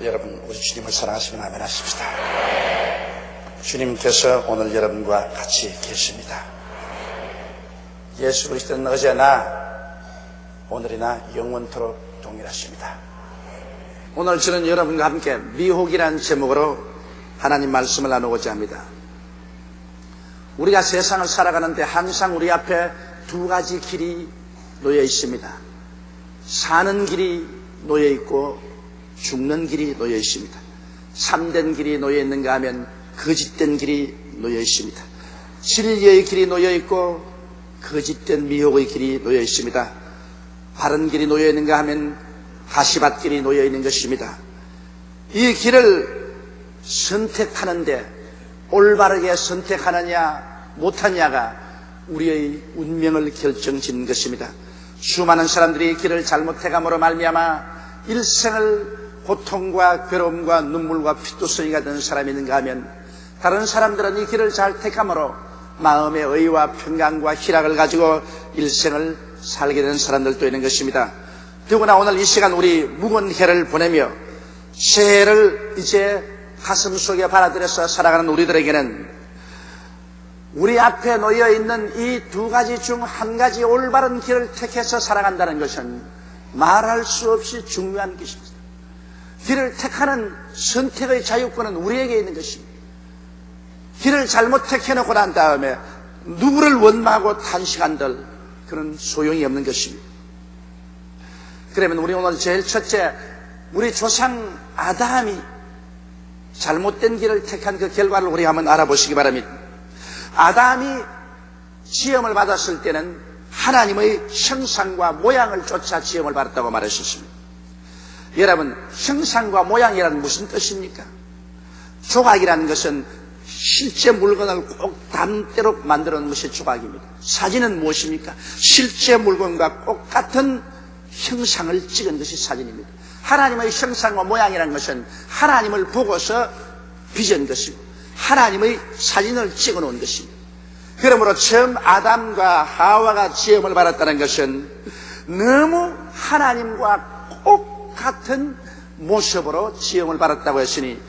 여러분, 우리 주님을 사랑하시면 아멘 하십시다. 주님께서 오늘 여러분과 같이 계십니다. 예수 그리스도는 어제나 오늘이나 영원토록 동일하십니다. 오늘 저는 여러분과 함께 미혹이라는 제목으로 하나님 말씀을 나누고자 합니다. 우리가 세상을 살아가는데 항상 우리 앞에 두 가지 길이 놓여 있습니다. 사는 길이 놓여 있고 죽는 길이 놓여 있습니다. 참된 길이 놓여 있는가 하면 거짓된 길이 놓여 있습니다. 진리의 길이 놓여 있고 거짓된 미혹의 길이 놓여 있습니다. 바른 길이 놓여 있는가 하면 가시밭길이 놓여 있는 것입니다. 이 길을 선택하는데 올바르게 선택하느냐 못하느냐가 우리의 운명을 결정짓는 것입니다. 수많은 사람들이 이 길을 잘못해감으로 말미암아 일생을 고통과 괴로움과 눈물과 피투성이가 되는 사람이 있는가 하면 다른 사람들은 이 길을 잘 택함으로 마음의 의와 평강과 희락을 가지고 일생을 살게 되는 사람들도 있는 것입니다. 더구나 오늘 이 시간 우리 묵은 해를 보내며 새해를 이제 가슴 속에 받아들여서 살아가는 우리들에게는 우리 앞에 놓여 있는 이 두 가지 중 한 가지 올바른 길을 택해서 살아간다는 것은 말할 수 없이 중요한 것입니다. 길을 택하는 선택의 자유권은 우리에게 있는 것입니다. 길을 잘못 택해놓고 난 다음에 누구를 원망하고 탄식한들 그런 소용이 없는 것입니다. 그러면 우리 오늘 제일 첫째, 우리 조상 아담이 잘못된 길을 택한 그 결과를 우리 한번 알아보시기 바랍니다. 아담이 지음을 받았을 때는 하나님의 형상과 모양을 쫓아 지음을 받았다고 말하셨습니다. 여러분, 형상과 모양이란 무슨 뜻입니까? 조각이라는 것은 실제 물건을 꼭 담대로 만들어 놓은 것이 조각입니다. 사진은 무엇입니까? 실제 물건과 똑같은 형상을 찍은 것이 사진입니다. 하나님의 형상과 모양이라는 것은 하나님을 보고서 빚은 것이고 하나님의 사진을 찍어 놓은 것입니다. 그러므로 처음 아담과 하와가 지음을 받았다는 것은 너무 하나님과 똑같은 모습으로 지음을 받았다고 했으니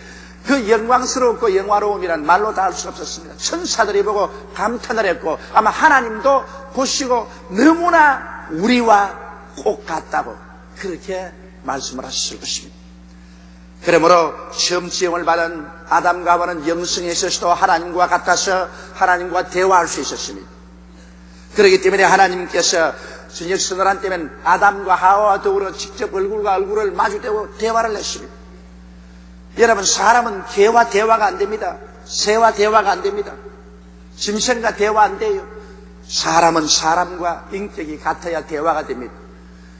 그 영광스럽고 영화로움이란 말로 다 할 수 없었습니다. 천사들이 보고 감탄을 했고 아마 하나님도 보시고 너무나 우리와 똑같다고 그렇게 말씀을 하셨을 것입니다. 그러므로 처음 지음을 받은 아담과 하와는 영성에 있어서도 하나님과 같아서 하나님과 대화할 수 있었습니다. 그렇기 때문에 하나님께서 저녁선을 한 때면 아담과 하와와 더불어 직접 얼굴과 얼굴을 마주대고 대화를 했습니다. 여러분, 사람은 개와 대화가 안 됩니다. 새와 대화가 안 됩니다. 짐승과 대화 안 돼요. 사람은 사람과 인격이 같아야 대화가 됩니다.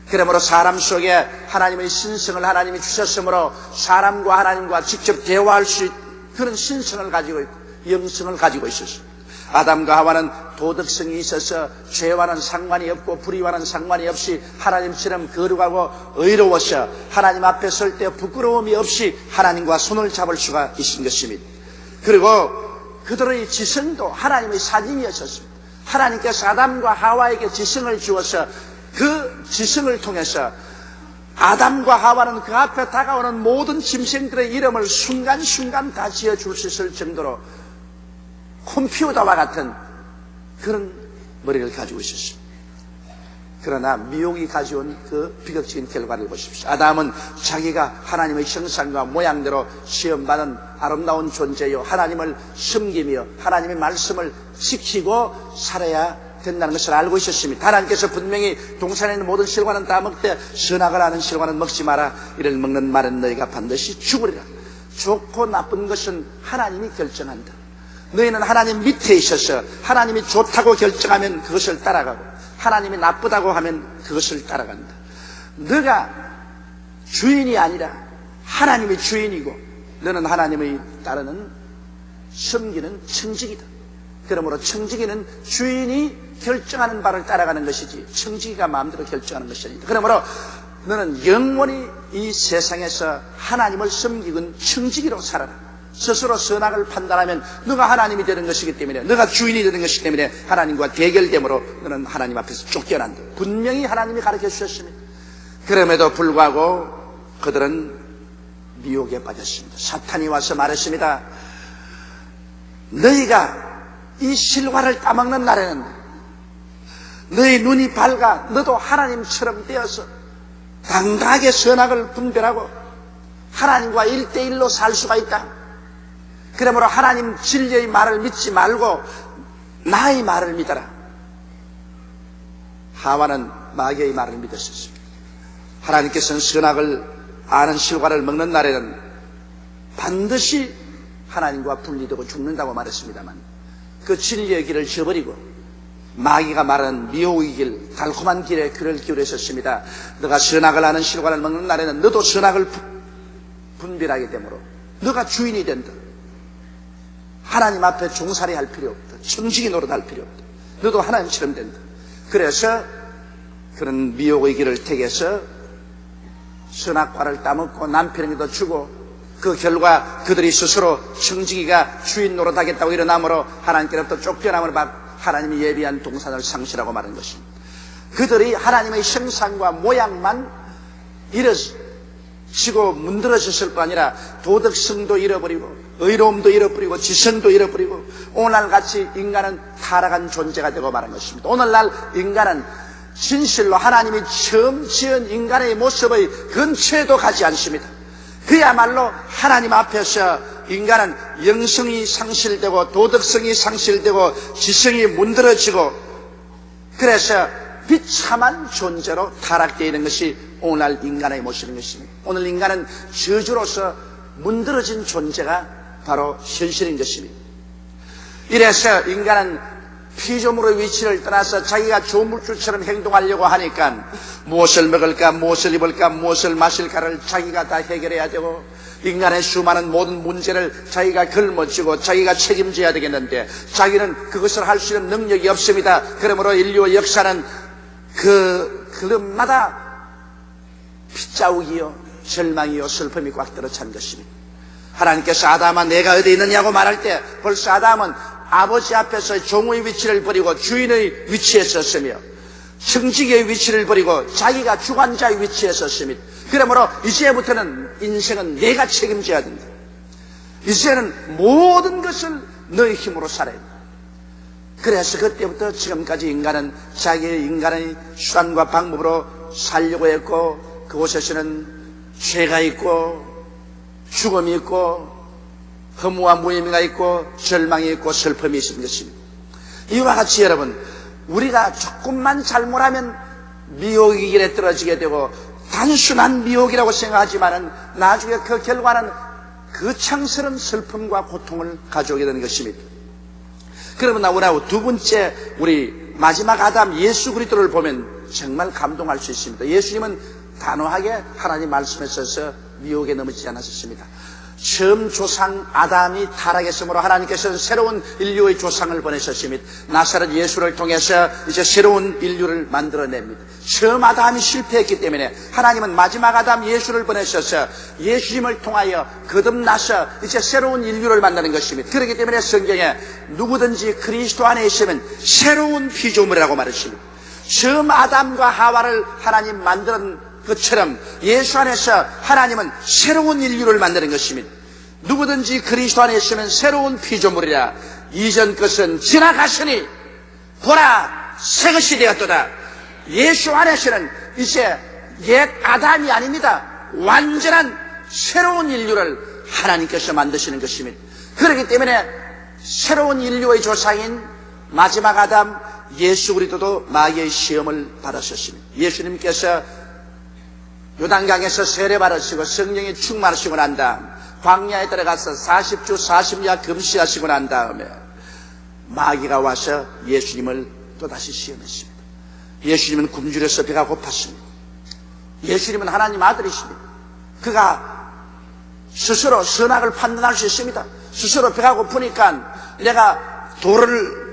그러므로 사람 속에 하나님의 신성을 하나님이 주셨으므로 사람과 하나님과 직접 대화할 수 있는 그런 신성을 가지고 있고 영성을 가지고 있었습니다. 아담과 하와는 도덕성이 있어서 죄와는 상관이 없고 불의와는 상관이 없이 하나님처럼 거룩하고 의로워서 하나님 앞에 설 때 부끄러움이 없이 하나님과 손을 잡을 수가 있는 것입니다. 그리고 그들의 지성도 하나님의 사진이었습니다. 하나님께서 아담과 하와에게 지성을 주어서 그 지성을 통해서 아담과 하와는 그 앞에 다가오는 모든 짐승들의 이름을 순간순간 다 지어줄 수 있을 정도로 컴퓨터와 같은 그런 머리를 가지고 있었습니다. 그러나 미혹이 가져온 그 비극적인 결과를 보십시오. 아담은 자기가 하나님의 형상과 모양대로 시험받은 아름다운 존재요 하나님을 섬기며 하나님의 말씀을 지키고 살아야 된다는 것을 알고 있었습니다. 하나님께서 분명히 동산에 있는 모든 실과는 다 먹되 선악을 아는 실과는 먹지 마라. 이를 먹는 말은 너희가 반드시 죽으리라. 좋고 나쁜 것은 하나님이 결정한다. 너희는 하나님 밑에 있어서 하나님이 좋다고 결정하면 그것을 따라가고 하나님이 나쁘다고 하면 그것을 따라간다. 너가 주인이 아니라 하나님이 주인이고 너는 하나님의 따르는 섬기는 청지기다. 그러므로 청지기는 주인이 결정하는 바를 따라가는 것이지 청지기가 마음대로 결정하는 것이 아니다. 그러므로 너는 영원히 이 세상에서 하나님을 섬기는 청지기로 살아라. 스스로 선악을 판단하면 너가 하나님이 되는 것이기 때문에 너가 주인이 되는 것이기 때문에 하나님과 대결됨으로 너는 하나님 앞에서 쫓겨난다. 분명히 하나님이 가르쳐 주셨습니다. 그럼에도 불구하고 그들은 미혹에 빠졌습니다. 사탄이 와서 말했습니다. 너희가 이 실과를 따먹는 날에는 너희 눈이 밝아 너도 하나님처럼 되어서 당당하게 선악을 분별하고 하나님과 1대1로 살 수가 있다. 그러므로 하나님 진리의 말을 믿지 말고 나의 말을 믿어라. 하와는 마귀의 말을 믿었습니다. 하나님께서는 선악을 아는 실과를 먹는 날에는 반드시 하나님과 분리되고 죽는다고 말했습니다만 그 진리의 길을 저버리고 마귀가 말하는 미혹의 길, 달콤한 길에 귀를 기울였었습니다. 너가 선악을 아는 실과를 먹는 날에는 너도 선악을 분별하게 되므로 너가 주인이 된다. 하나님 앞에 종살이 할 필요 없다. 청지기 노릇할 필요 없다. 너도 하나님처럼 된다. 그래서 그런 미혹의 길을 택해서 선악과를 따먹고 남편에게도 주고 그 결과 그들이 스스로 청지기가 주인 노릇하겠다고 일어남으로 하나님께로부터 쫓겨남을 받고 하나님이 예비한 동산을 상실하고 마는 것입니다. 그들이 하나님의 형상과 모양만 잃어지고 문드러졌을 뿐 아니라 도덕성도 잃어버리고 의로움도 잃어버리고 지성도 잃어버리고 오늘날같이 인간은 타락한 존재가 되고 마는 것입니다. 오늘날 인간은 진실로 하나님이 처음 지은 인간의 모습의 근처에도 가지 않습니다. 그야말로 하나님 앞에서 인간은 영성이 상실되고 도덕성이 상실되고 지성이 문드러지고 그래서 비참한 존재로 타락되어 있는 것이 오늘날 인간의 모습인 것입니다. 오늘 인간은 저주로서 문드러진 존재가 바로 현실인 것입니다. 이래서 인간은 피조물의 위치를 떠나서 자기가 조물주처럼 행동하려고 하니까 무엇을 먹을까, 무엇을 입을까, 무엇을 마실까를 자기가 다 해결해야 되고 인간의 수많은 모든 문제를 자기가 걸머쥐고 자기가 책임져야 되겠는데 자기는 그것을 할 수 있는 능력이 없습니다. 그러므로 인류의 역사는 그 걸음마다 핏자국이요 절망이요 슬픔이 꽉 들어찬 것입니다. 하나님께서 아담아 내가 어디 있느냐고 말할 때 벌써 아담은 아버지 앞에서 종의 위치를 버리고 주인의 위치에 섰으며 청지기의 위치를 버리고 자기가 주관자의 위치에 섰습니다. 그러므로 이제부터는 인생은 내가 책임져야 된다. 이제는 모든 것을 너의 힘으로 살아야 된다. 그래서 그때부터 지금까지 인간은 자기의 인간의 수단과 방법으로 살려고 했고 그곳에서는 죄가 있고 죽음이 있고 허무와 무의미가 있고 절망이 있고 슬픔이 있는 것입니다. 이와 같이 여러분 우리가 조금만 잘못하면 미혹의 길에 떨어지게 되고 단순한 미혹이라고 생각하지만은 나중에 그 결과는 거창스러운 슬픔과 고통을 가져오게 되는 것입니다. 그러면 나오라고 두 번째 우리 마지막 아담 예수 그리스도를 보면 정말 감동할 수 있습니다. 예수님은 단호하게 하나님 말씀에 서서 미혹에 넘어지지 않았습니다. 처음 조상 아담이 타락했으므로 하나님께서는 새로운 인류의 조상을 보내셨습니다. 나사렛 예수를 통해서 이제 새로운 인류를 만들어냅니다. 처음 아담이 실패했기 때문에 하나님은 마지막 아담 예수를 보내셔서 예수님을 통하여 거듭나서 이제 새로운 인류를 만드는 것입니다. 그렇기 때문에 성경에 누구든지 그리스도 안에 있으면 새로운 피조물이라고 말했습니다. 처음 아담과 하와를 하나님 만든 것처럼 예수 안에서 하나님은 새로운 인류를 만드는 것입니다. 누구든지 그리스도 안에 있으면 새로운 피조물이라. 이전 것은 지나갔으니 보라 새 것이 되었도다. 예수 안에서는 이제 옛 아담이 아닙니다. 완전한 새로운 인류를 하나님께서 만드시는 것입니다. 그렇기 때문에 새로운 인류의 조상인 마지막 아담 예수 그리스도도 마귀의 시험을 받았었습니다. 예수님께서 요단강에서 세례받으시고 성령이 충만하시고 난 다음 광야에 들어가서 40주 40야 금시하시고 난 다음에 마귀가 와서 예수님을 또다시 시험했습니다. 예수님은 굶주려서 배가 고팠습니다. 예수님은 하나님 아들이십니다. 그가 스스로 선악을 판단할 수 있습니다. 스스로 배가 고프니까 내가 돌을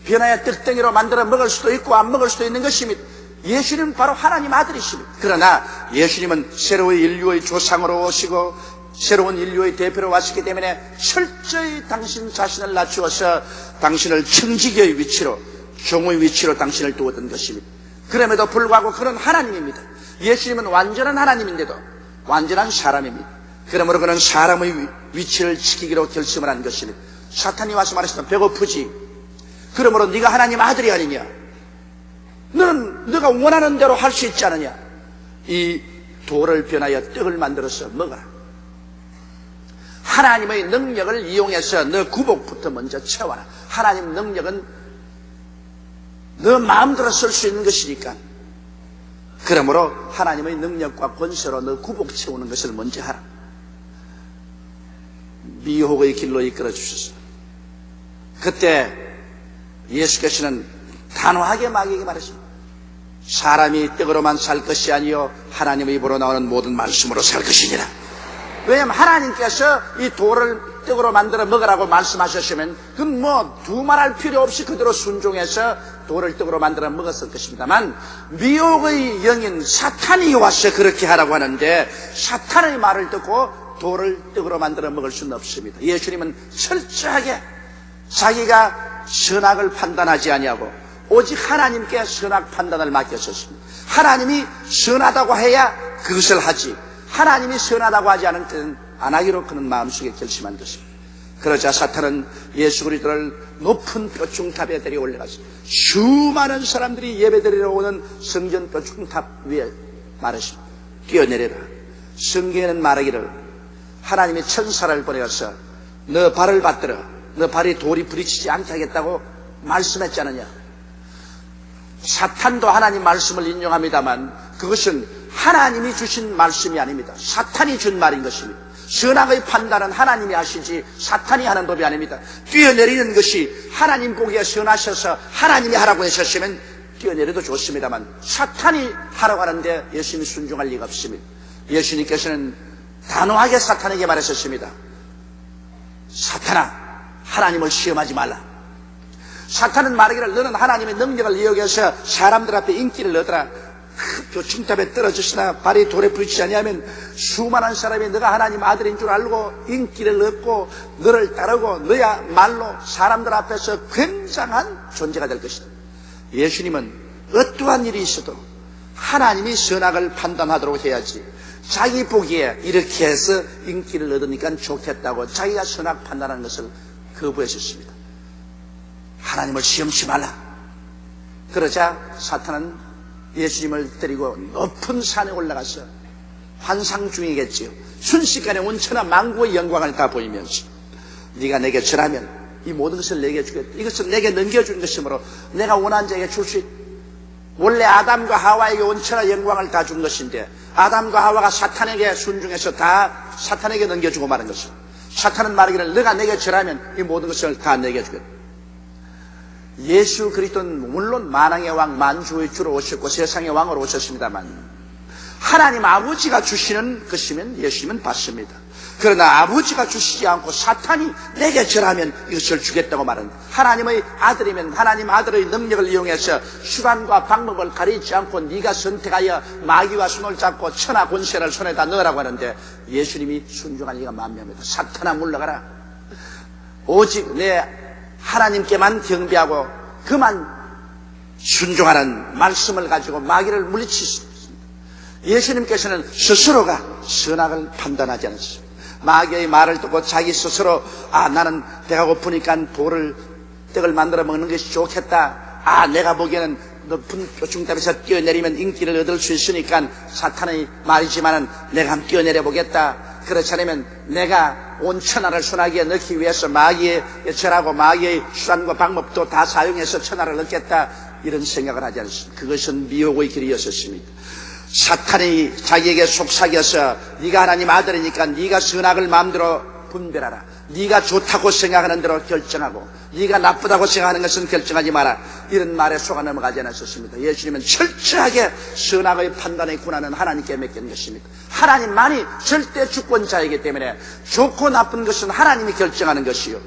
변화의 떡덩이로 만들어 먹을 수도 있고 안 먹을 수도 있는 것입니다. 예수님은 바로 하나님 아들이십니다. 그러나 예수님은 새로운 인류의 조상으로 오시고 새로운 인류의 대표로 왔기 때문에 철저히 당신 자신을 낮추어서 당신을 청지기의 위치로 종의 위치로 당신을 두었던 것입니다. 그럼에도 불구하고 그런 하나님입니다. 예수님은 완전한 하나님인데도 완전한 사람입니다. 그러므로 그는 사람의 위치를 지키기로 결심을 한 것입니다. 사탄이 와서 말했습니다. 배고프지? 그러므로 네가 하나님 아들이 아니냐? 너는 네가 원하는 대로 할 수 있지 않느냐? 이 돌을 변하여 떡을 만들어서 먹어라. 하나님의 능력을 이용해서 너 구복부터 먼저 채워라. 하나님 능력은 너 마음대로 쓸 수 있는 것이니까. 그러므로 하나님의 능력과 권세로 너 구복 채우는 것을 먼저 하라. 미혹의 길로 이끌어 주셨어. 그때 예수께서는 단호하게 마귀에게 말했습니다. 사람이 떡으로만 살 것이 아니요 하나님의 입으로 나오는 모든 말씀으로 살 것이니라. 왜냐하면 하나님께서 이 돌을 떡으로 만들어 먹으라고 말씀하셨으면 그건 뭐 두말할 필요 없이 그대로 순종해서 돌을 떡으로 만들어 먹었을 것입니다만, 미혹의 영인 사탄이 와서 그렇게 하라고 하는데 사탄의 말을 듣고 돌을 떡으로 만들어 먹을 수는 없습니다. 예수님은 철저하게 자기가 선악을 판단하지 아니하고 오직 하나님께 선악 판단을 맡겼었습니다. 하나님이 선하다고 해야 그것을 하지, 하나님이 선하다고 하지 않을 때는 안 하기로 그는 마음속에 결심한 것입니다. 그러자 사탄은 예수 그리스도를 높은 뼈중탑에 데려 올라가서 수많은 사람들이 예배드리러 오는 성전 뼈중탑 위에 말했습니다. 뛰어내려라. 성경에는 말하기를 하나님이 천사를 보내어서 너 발을 받들어 너 발에 돌이 부딪히지 않게 하겠다고 말씀했지 않느냐. 사탄도 하나님 말씀을 인용합니다만 그것은 하나님이 주신 말씀이 아닙니다. 사탄이 준 말인 것입니다. 선악의 판단은 하나님이 하시지 사탄이 하는 법이 아닙니다. 뛰어내리는 것이 하나님 보기에 선하셔서 하나님이 하라고 하셨으면 뛰어내려도 좋습니다만 사탄이 하라고 하는데 예수님이 순종할 리가 없습니다. 예수님께서는 단호하게 사탄에게 말하셨습니다. 사탄아, 하나님을 시험하지 말라. 사탄은 말하기를 너는 하나님의 능력을 이용해서 사람들 앞에 인기를 얻어라. 뼈중탑에 떨어졌으나 발이 돌에 부딪히지 아니하면 수많은 사람이 너가 하나님 아들인 줄 알고 인기를 얻고 너를 따르고 너야말로 사람들 앞에서 굉장한 존재가 될 것이다. 예수님은 어떠한 일이 있어도 하나님이 선악을 판단하도록 해야지 자기 보기에 이렇게 해서 인기를 얻으니까 좋겠다고 자기가 선악 판단하는 것을 거부하셨습니다. 하나님을 시험치 말라. 그러자 사탄은 예수님을 데리고 높은 산에 올라가서 환상 중이겠지요. 순식간에 온천하 만국의 영광을 다 보이면서 네가 내게 절하면 이 모든 것을 내게 주겠다. 이것을 내게 넘겨주는 것이므로 내가 원하는 자에게 줄 수 있다. 원래 아담과 하와에게 온천하 영광을 다 준 것인데 아담과 하와가 사탄에게 순종해서 다 사탄에게 넘겨주고 마는 것입니다. 사탄은 말하기를 너가 내게 절하면 이 모든 것을 다 내게 주겠다. 예수 그리스도는 물론 만왕의 왕 만주의 주로 오셨고 세상의 왕으로 오셨습니다만 하나님 아버지가 주시는 것이면 예수님은 받습니다. 그러나 아버지가 주시지 않고 사탄이 내게 절하면 이것을 주겠다고 말합니다. 하나님의 아들이면 하나님 아들의 능력을 이용해서 수단과 방법을 가리지 않고 네가 선택하여 마귀와 손을 잡고 천하 권세를 손에다 넣으라고 하는데 예수님이 순종할 리가 만무합니다. 사탄아 물러가라. 오직 내 하나님께만 경배하고 그만 순종하는 말씀을 가지고 마귀를 물리칠 수 있습니다. 예수님께서는 스스로가 선악을 판단하지 않았습니다. 마귀의 말을 듣고 자기 스스로 나는 배가 고프니까 떡을 만들어 먹는 것이 좋겠다. 내가 보기에는 높은 뼈중탑에서 뛰어내리면 인기를 얻을 수 있으니까 사탄의 말이지만은 내가 한번 뛰어내려 보겠다. 그렇지 않으면 내가 온 천하를 손아귀에 넣기 위해서 마귀에 절하고 마귀의 수단과 방법도 다 사용해서 천하를 얻겠다. 이런 생각을 하지 않습니다. 그것은 미혹의 길이었습니다. 사탄이 자기에게 속삭여서 네가 하나님 아들이니까 네가 선악을 마음대로 분별하라. 네가 좋다고 생각하는 대로 결정하고 네가 나쁘다고 생각하는 것은 결정하지 마라. 이런 말에 속아 넘어가지 않았었습니다. 예수님은 철저하게 선악의 판단의 권한은 하나님께 맡긴 것입니다. 하나님만이 절대 주권자이기 때문에 좋고 나쁜 것은 하나님이 결정하는 것이요.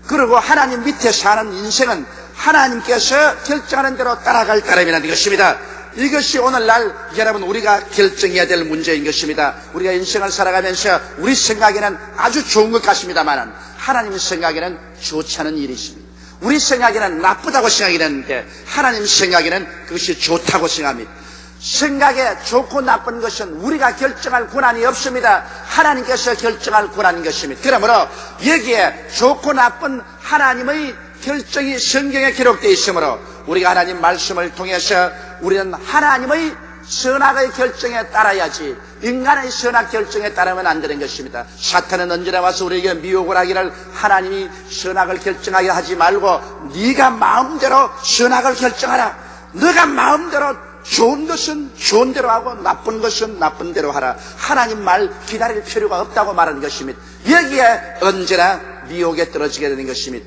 그리고 하나님 밑에 사는 인생은 하나님께서 결정하는 대로 따라갈 따름이라는 것입니다. 이것이 오늘날 여러분 우리가 결정해야 될 문제인 것입니다. 우리가 인생을 살아가면서 우리 생각에는 아주 좋은 것 같습니다만 하나님 생각에는 좋지 않은 일이 있습니다. 우리 생각에는 나쁘다고 생각이 되는데 하나님 생각에는 그것이 좋다고 생각합니다. 생각에 좋고 나쁜 것은 우리가 결정할 권한이 없습니다. 하나님께서 결정할 권한인 것입니다. 그러므로 여기에 좋고 나쁜 하나님의 결정이 성경에 기록되어 있으므로 우리가 하나님 말씀을 통해서 우리는 하나님의 선악의 결정에 따라야지 인간의 선악 결정에 따르면 안 되는 것입니다. 사탄은 언제나 와서 우리에게 미혹을 하기를 하나님이 선악을 결정하게 하지 말고 네가 마음대로 선악을 결정하라. 네가 마음대로 좋은 것은 좋은 대로 하고 나쁜 것은 나쁜 대로 하라. 하나님 말 기다릴 필요가 없다고 말하는 것입니다. 여기에 언제나 미혹에 떨어지게 되는 것입니다.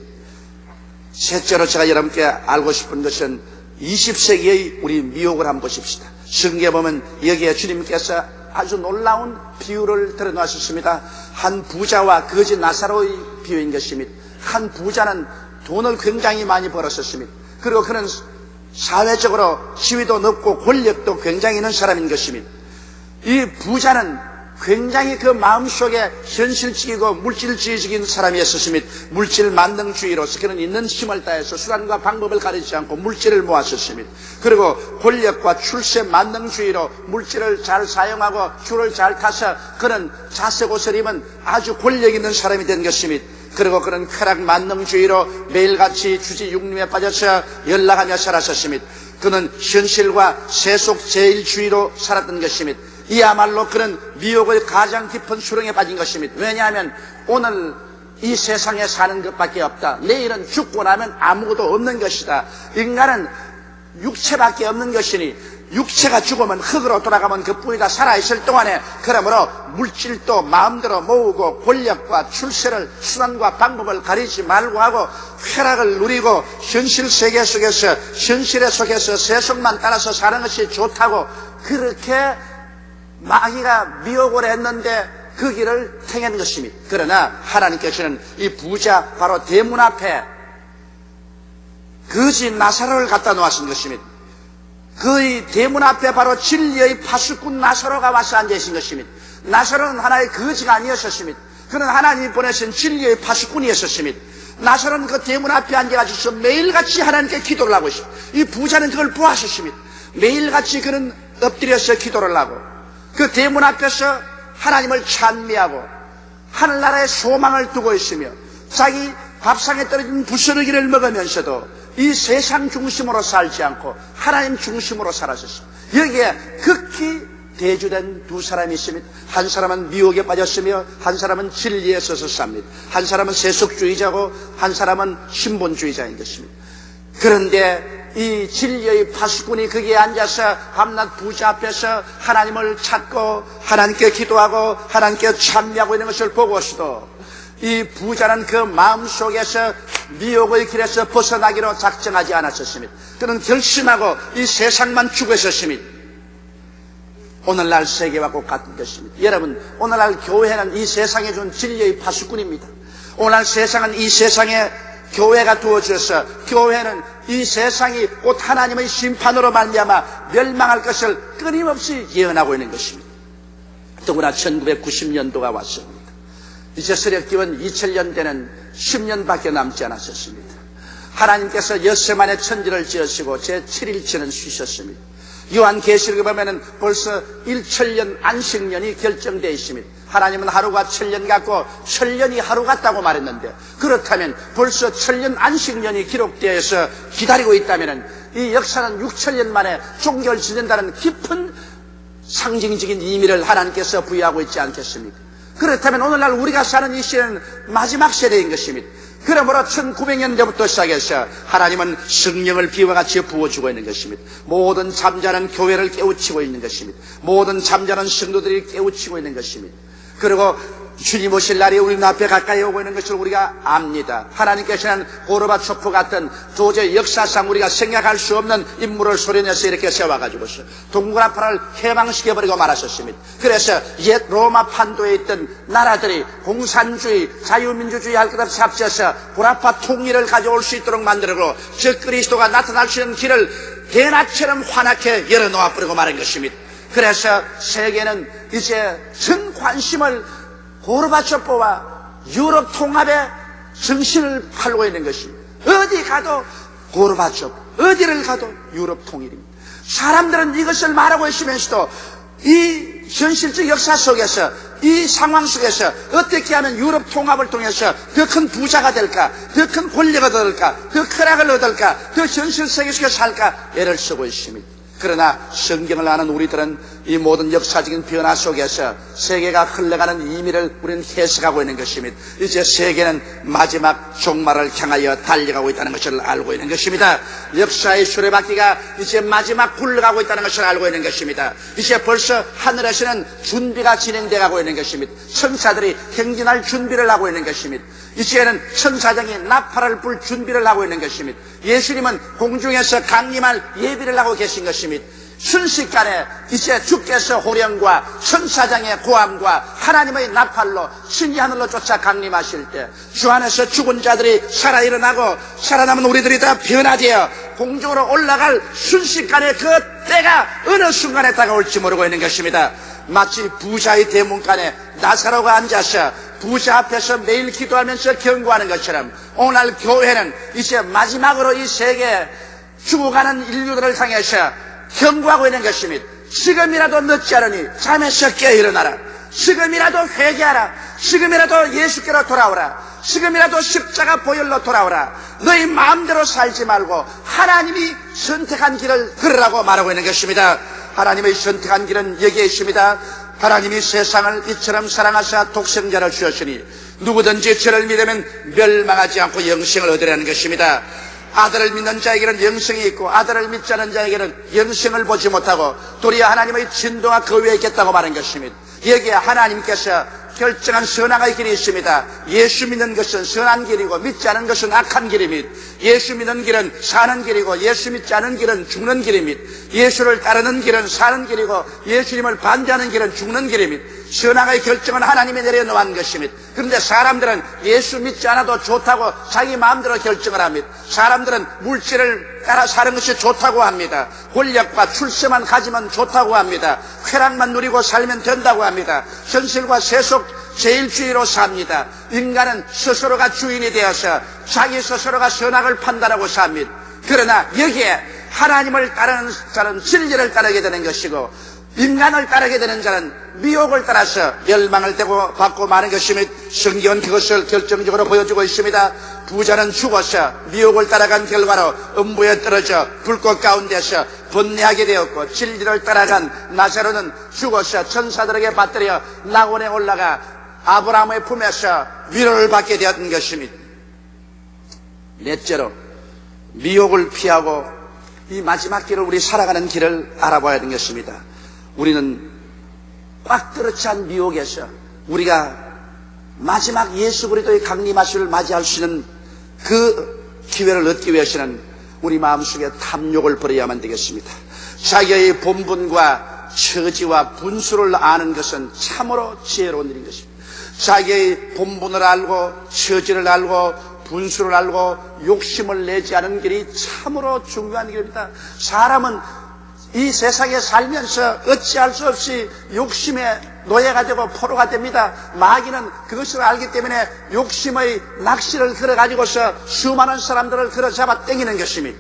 셋째로 제가 여러분께 알고 싶은 것은 20세기의 우리 미혹을 한번 보십시다. 성경에 보면 여기에 주님께서 아주 놀라운 비유를 드러놓으셨습니다. 한 부자와 거지 나사로의 비유인 것입니다. 한 부자는 돈을 굉장히 많이 벌었었습니다. 그리고 그는 사회적으로 지위도 높고 권력도 굉장히 있는 사람인 것입니다. 이 부자는 굉장히 그 마음속에 현실적이고 물질주의적인 사람이었습니다. 물질 만능주의로서 그는 있는 힘을 다해서 수단과 방법을 가리지 않고 물질을 모았었습니다. 그리고 권력과 출세 만능주의로 물질을 잘 사용하고 줄을 잘 타서 그는 자색 옷을 입은 아주 권력 있는 사람이 된 것입니다. 그리고 그는 쾌락 만능주의로 매일같이 주지 육림에 빠져서 연락하며 살았었습니다. 그는 현실과 세속 제일주의로 살았던 것입니다. 이야말로 그는 미혹의 가장 깊은 수렁에 빠진 것입니다. 왜냐하면 오늘 이 세상에 사는 것밖에 없다. 내일은 죽고 나면 아무것도 없는 것이다. 인간은 육체밖에 없는 것이니 육체가 죽으면 흙으로 돌아가면 그뿐이다. 살아있을 동안에 그러므로 물질도 마음대로 모으고 권력과 출세를 수단과 방법을 가리지 말고 하고 쾌락을 누리고 현실 세계 속에서 현실에 속에서 세속만 따라서 사는 것이 좋다고 그렇게 마귀가 미혹을 했는데 그 길을 택한 것입니다. 그러나 하나님께서는 이 부자 바로 대문 앞에 거지 나사로를 갖다 놓으신 것입니다. 그 대문 앞에 바로 진리의 파수꾼 나사로가 와서 앉아 계신 것입니다. 나사로는 하나의 거지가 아니었습니다. 그는 하나님이 보내신 진리의 파수꾼이었습니다. 나사로는 그 대문 앞에 앉아가지고 매일같이 하나님께 기도를 하고 있습니다. 이 부자는 그걸 보았습니다. 매일같이 그는 엎드려서 기도를 하고 그 대문 앞에서 하나님을 찬미하고 하늘나라에 소망을 두고 있으며 자기 밥상에 떨어진 부스러기를 먹으면서도 이 세상 중심으로 살지 않고 하나님 중심으로 살았었습니다. 여기에 극히 대주된 두 사람이 있습니다. 한 사람은 미혹에 빠졌으며 한 사람은 진리에 서서 삽니다. 한 사람은 세속주의자고 한 사람은 신본주의자인 것입니다. 그런데 이 진리의 파수꾼이 거기에 앉아서 밤낮 부자 앞에서 하나님을 찾고 하나님께 기도하고 하나님께 찬미하고 있는 것을 보고서도 이 부자는 그 마음속에서 미혹의 길에서 벗어나기로 작정하지 않았었습니다. 그는 결심하고 이 세상만 추구했었습니다. 오늘날 세계와 똑같은 것입니다. 여러분, 오늘날 교회는 이 세상에 준 진리의 파수꾼입니다. 오늘날 세상은 이 세상에 교회가 두어져서 교회는 이 세상이 곧 하나님의 심판으로 말미암아 멸망할 것을 끊임없이 예언하고 있는 것입니다. 더구나 1990년도가 왔습니다. 이제 서력기원 2000년대는 10년밖에 남지 않았었습니다. 하나님께서 엿새만의 천지를 지으시고 제7일째는 쉬셨습니다. 요한계시록에 보면은 벌써 1천년 안식년이 결정되어 있습니다. 하나님은 하루가 1000년 같고 1000년이 하루 같다고 말했는데 그렇다면 벌써 1000년 안식년이 기록되어서 기다리고 있다면 이 역사는 6000년 만에 종결 지낸다는 깊은 상징적인 의미를 하나님께서 부여하고 있지 않겠습니까? 그렇다면 오늘날 우리가 사는 이 시대는 마지막 세대인 것입니다. 그러므로 1900년대부터 시작해서 하나님은 성령을 비와 같이 부어주고 있는 것입니다. 모든 잠자는 교회를 깨우치고 있는 것입니다. 모든 잠자는 성도들이 깨우치고 있는 것입니다. 그리고 주님 오실 날이 우리 앞에 가까이 오고 있는 것을 우리가 압니다. 하나님께서는 고르바초프 같은 도저히 역사상 우리가 생각할 수 없는 인물을 소리내서 이렇게 세워가지고서 동그라파를 해방시켜버리고 말하셨습니다. 그래서 옛 로마 판도에 있던 나라들이 공산주의, 자유민주주의 할 것 없이 합쳐서 구라파 통일을 가져올 수 있도록 만들고 저 그리스도가 나타날 수 있는 길을 대낮처럼 환하게 열어놓아버리고 말한 것입니다. 그래서 세계는 이제 전 관심을 고르바초프와 유럽 통합의 정신을 팔고 있는 것입니다. 어디 가도 고르바초프, 어디를 가도 유럽 통일입니다. 사람들은 이것을 말하고 있으면서도 이 현실적 역사 속에서 이 상황 속에서 어떻게 하면 유럽 통합을 통해서 더 큰 부자가 될까, 더 큰 권력을 얻을까, 더 쾌락을 얻을까, 더 현실 세계 속에 살까 애를 쓰고 있습니다. 그러나 성경을 아는 우리들은 이 모든 역사적인 변화 속에서 세계가 흘러가는 의미를 우리는 해석하고 있는 것입니다. 이제 세계는 마지막 종말을 향하여 달려가고 있다는 것을 알고 있는 것입니다. 역사의 수레바퀴가 이제 마지막 굴러가고 있다는 것을 알고 있는 것입니다. 이제 벌써 하늘에서는 준비가 진행되고 있는 것입니다. 천사들이 행진할 준비를 하고 있는 것입니다. 이제는 천사장이 나팔을 불 준비를 하고 있는 것입니다. 예수님은 공중에서 강림할 예비를 하고 계신 것입니다. 순식간에 이제 주께서 호령과 천사장의 고함과 하나님의 나팔로 신이 하늘로 쫓아 강림하실 때 주 안에서 죽은 자들이 살아 일어나고 살아남은 우리들이 다 변화되어 공중으로 올라갈 순식간에 그 때가 어느 순간에 다가올지 모르고 있는 것입니다. 마치 부자의 대문간에 나사로가 앉아서 부자 앞에서 매일 기도하면서 경고하는 것처럼 오늘 교회는 이제 마지막으로 이 세계에 죽어가는 인류들을 향해서 경고하고 있는 것입니다. 지금이라도 늦지 않으니 잠에서 깨어 일어나라. 지금이라도 회개하라. 지금이라도 예수께로 돌아오라. 지금이라도 십자가 보혈로 돌아오라. 너희 마음대로 살지 말고 하나님이 선택한 길을 걸으라고 말하고 있는 것입니다. 하나님의 선택한 길은 여기에 있습니다. 하나님이 세상을 이처럼 사랑하사 독생자를 주었으니 누구든지 저를 믿으면 멸망하지 않고 영생을 얻으라는 것입니다. 아들을 믿는 자에게는 영생이 있고 아들을 믿지 않는 자에게는 영생을 보지 못하고 도리어 하나님의 진도가 그 위에 있겠다고 말한 것입니다. 여기에 하나님께서 결정한 선악의 길이 있습니다. 예수 믿는 것은 선한 길이고 믿지 않은 것은 악한 길입니다. 예수 믿는 길은 사는 길이고 예수 믿지 않은 길은 죽는 길입니다. 예수를 따르는 길은 사는 길이고 예수님을 반대하는 길은 죽는 길입니다. 선악의 결정은 하나님이 내려놓은 것입니다. 그런데 사람들은 예수 믿지 않아도 좋다고 자기 마음대로 결정을 합니다. 사람들은 물질을 따라 사는 것이 좋다고 합니다. 권력과 출세만 가지면 좋다고 합니다. 쾌락만 누리고 살면 된다고 합니다. 현실과 세속 제일주의로 삽니다. 인간은 스스로가 주인이 되어서 자기 스스로가 선악을 판단하고 삽니다. 그러나 여기에 하나님을 따르는 자는 진리를 따르게 되는 것이고 인간을 따르게 되는 자는 미혹을 따라서 멸망을 받고 마는 것이며 성경은 그것을 결정적으로 보여주고 있습니다. 부자는 죽어서 미혹을 따라간 결과로 음부에 떨어져 불꽃 가운데서 번뇌하게 되었고 진리를 따라간 나사로는 죽어서 천사들에게 받들여 낙원에 올라가 아브라함의 품에서 위로를 받게 되었던 것입니다. 넷째로 미혹을 피하고 이 마지막 길을 우리 살아가는 길을 알아봐야 하는 것입니다. 우리는 꽉 들어찬 미혹에서 우리가 마지막 예수 그리스도의 강림하심을 맞이할 수 있는 그 기회를 얻기 위해서는 우리 마음속에 탐욕을 버려야만 되겠습니다. 자기의 본분과 처지와 분수를 아는 것은 참으로 지혜로운 일인 것입니다. 자기의 본분을 알고 처지를 알고 분수를 알고 욕심을 내지 않은 길이 참으로 중요한 길입니다. 사람은 이 세상에 살면서 어찌할 수 없이 욕심의 노예가 되고 포로가 됩니다. 마귀는 그것을 알기 때문에 욕심의 낚시를 걸어가지고서 수많은 사람들을 걸어 잡아 당기는 것입니다.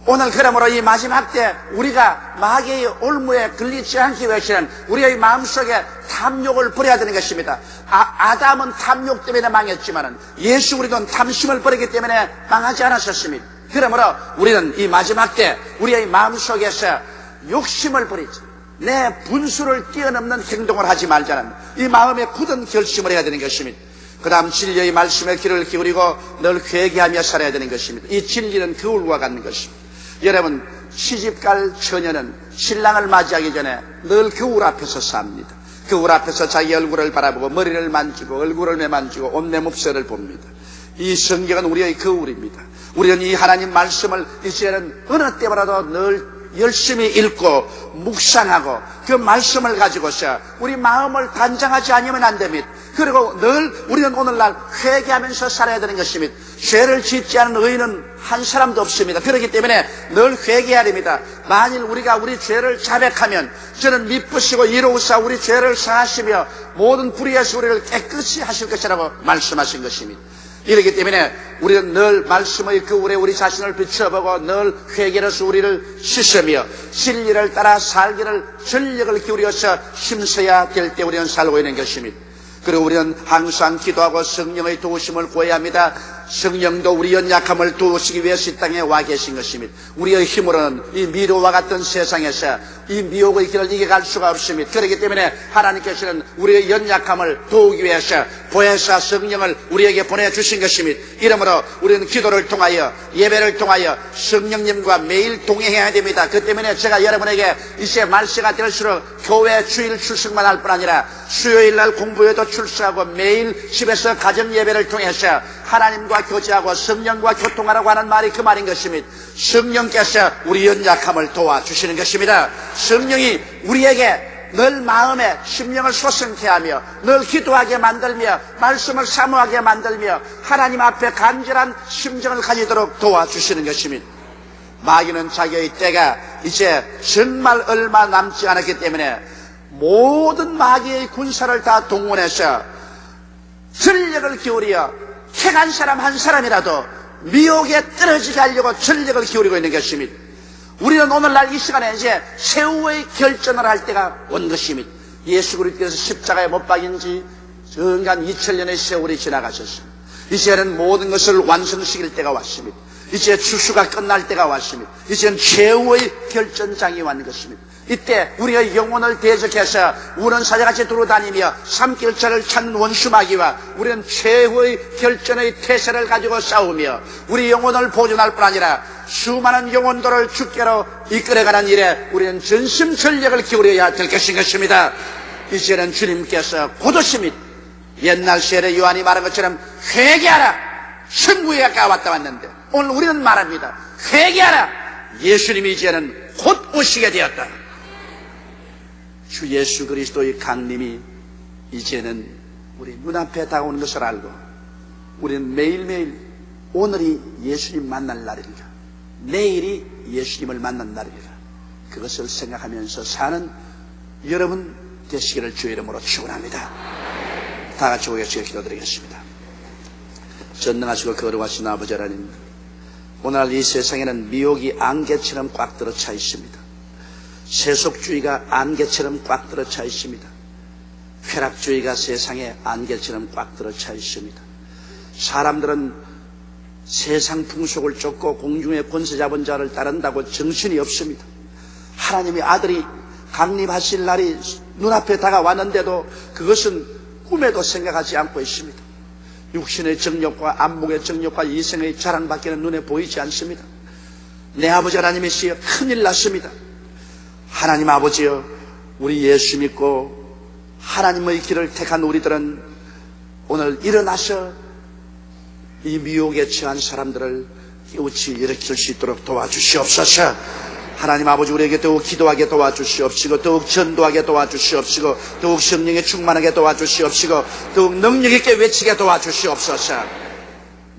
오늘 그러므로 이 마지막 때 우리가 마귀의 올무에 걸리지 않기 위해서는 우리의 마음속에 탐욕을 버려야 되는 것입니다. 아담은 탐욕 때문에 망했지만 예수 그리스도는 탐심을 버리기 때문에 망하지 않았었습니다. 그러므로 우리는 이 마지막 때 우리의 마음속에서 욕심을 버리지, 내 분수를 뛰어넘는 행동을 하지 말자는 이 마음에 굳은 결심을 해야 되는 것입니다. 그 다음 진리의 말씀에 귀를 기울이고 늘 회개하며 살아야 되는 것입니다. 이 진리는 거울과 같은 것입니다. 여러분, 시집갈 처녀는 신랑을 맞이하기 전에 늘 거울 앞에서 삽니다. 거울 앞에서 자기 얼굴을 바라보고 머리를 만지고 얼굴을 매만지고 옷내몹새를 봅니다. 이 성경은 우리의 거울입니다. 우리는 이 하나님 말씀을 이제는 어느 때보다도 늘 열심히 읽고 묵상하고 그 말씀을 가지고서 우리 마음을 단장하지 않으면 안 됩니다. 그리고 늘 우리는 오늘날 회개하면서 살아야 되는 것입니다. 죄를 짓지 않은 의인은 한 사람도 없습니다. 그렇기 때문에 늘 회개해야 됩니다. 만일 우리가 우리 죄를 자백하면 저는 미쁘시고 이로우사 우리 죄를 사하시며 모든 불의에서 우리를 깨끗이 하실 것이라고 말씀하신 것입니다. 이렇기 때문에 우리는 늘 말씀의 거울에 우리 자신을 비춰보고 늘 회개로서 우리를 씻으며 진리를 따라 살기를 전력을 기울여서 힘써야 될 때 우리는 살고 있는 것입니다. 그리고 우리는 항상 기도하고 성령의 도우심을 구해야 합니다. 성령도 우리 연약함을 도우시기 위해서 이 땅에 와 계신 것입니다. 우리의 힘으로는 이 미로와 같은 세상에서 이 미혹의 길을 이겨갈 수가 없습니다. 그렇기 때문에 하나님께서는 우리의 연약함을 도우기 위해서 보혜사 성령을 우리에게 보내주신 것입니다. 이러므로 우리는 기도를 통하여 예배를 통하여 성령님과 매일 동행해야 됩니다. 그 때문에 제가 여러분에게 이제 말세가 될수록 교회 주일 출석만 할 뿐 아니라 수요일날 공부에도 출석하고 매일 집에서 가정 예배를 통해서 하나님과 교제하고 성령과 교통하라고 하는 말이 그 말인 것입니다. 성령께서 우리 연약함을 도와주시는 것입니다. 성령이 우리에게 늘 마음에 심령을 소성케 하며 늘 기도하게 만들며 말씀을 사모하게 만들며 하나님 앞에 간절한 심정을 가지도록 도와주시는 것입니다. 마귀는 자기의 때가 이제 정말 얼마 남지 않았기 때문에 모든 마귀의 군사를 다 동원해서 전력을 기울여 택한 사람 한 사람이라도 미혹에 떨어지게 하려고 전력을 기울이고 있는 것입니다. 우리는 오늘날 이 시간에 이제 최후의 결전을 할 때가 온 것입니다. 예수 그리스도께서 십자가에 못 박인 지 정간 2000년의 세월이 지나가셨습니다. 이제는 모든 것을 완성시킬 때가 왔습니다. 이제 추수가 끝날 때가 왔습니다. 이제는 최후의 결전장이 왔는 것입니다. 이때 우리의 영혼을 대적해서 우는 사자같이 돌아다니며 삼킬자를 찾는 원수마귀와 우리는 최후의 결전의 태세를 가지고 싸우며 우리 영혼을 보존할 뿐 아니라 수많은 영혼들을 주께로 이끌어가는 일에 우리는 전심전력을 기울여야 될 것입니다. 이제는 주님께서 곧 오십니다. 옛날 세례 요한이 말한 것처럼 회개하라, 천국에 가까이 왔다 왔는데 오늘 우리는 말합니다. 회개하라, 예수님이 이제는 곧 오시게 되었다. 주 예수 그리스도의 강림이 이제는 우리 눈앞에 다가오는 것을 알고 우리는 매일매일 오늘이 예수님 만날 날입니다. 내일이 예수님을 만난 날입니다. 그것을 생각하면서 사는 여러분 되시기를 주의 이름으로 축원합니다. 다 같이 고개시켜 기도드리겠습니다. 전능하시고 거룩하신 아버지 하나님, 오늘 이 세상에는 미혹이 안개처럼 꽉 들어 차 있습니다. 세속주의가 안개처럼 꽉 들어 차 있습니다. 쾌락주의가 세상에 안개처럼 꽉 들어 차 있습니다. 사람들은 세상 풍속을 쫓고 공중의 권세 잡은 자를 따른다고 정신이 없습니다. 하나님의 아들이 강림하실 날이 눈앞에 다가왔는데도 그것은 꿈에도 생각하지 않고 있습니다. 육신의 정욕과 안목의 정욕과 이생의 자랑밖에는 눈에 보이지 않습니다. 내 아버지 하나님이시여, 큰일 났습니다. 하나님 아버지여, 우리 예수 믿고 하나님의 길을 택한 우리들은 오늘 일어나서 이 미혹에 처한 사람들을 깨우치 일으킬 수 있도록 도와주시옵소서. 하나님 아버지, 우리에게 더욱 기도하게 도와주시옵시고 더욱 전도하게 도와주시옵시고 더욱 성령에 충만하게 도와주시옵시고 더욱 능력 있게 외치게 도와주시옵소서.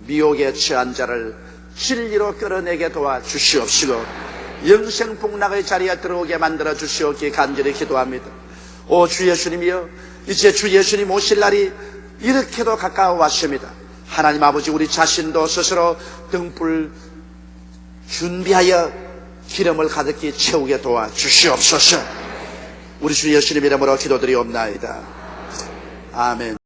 미혹에 처한 자를 진리로 끌어내게 도와주시옵시고 영생 복락의 자리에 들어오게 만들어 주시옵기에 간절히 기도합니다. 오 주 예수님이여, 이제 주 예수님 오실 날이 이렇게도 가까워 왔습니다. 하나님 아버지, 우리 자신도 스스로 등불 준비하여 기름을 가득히 채우게 도와주시옵소서. 우리 주 예수님 이름으로 기도드리옵나이다. 아멘.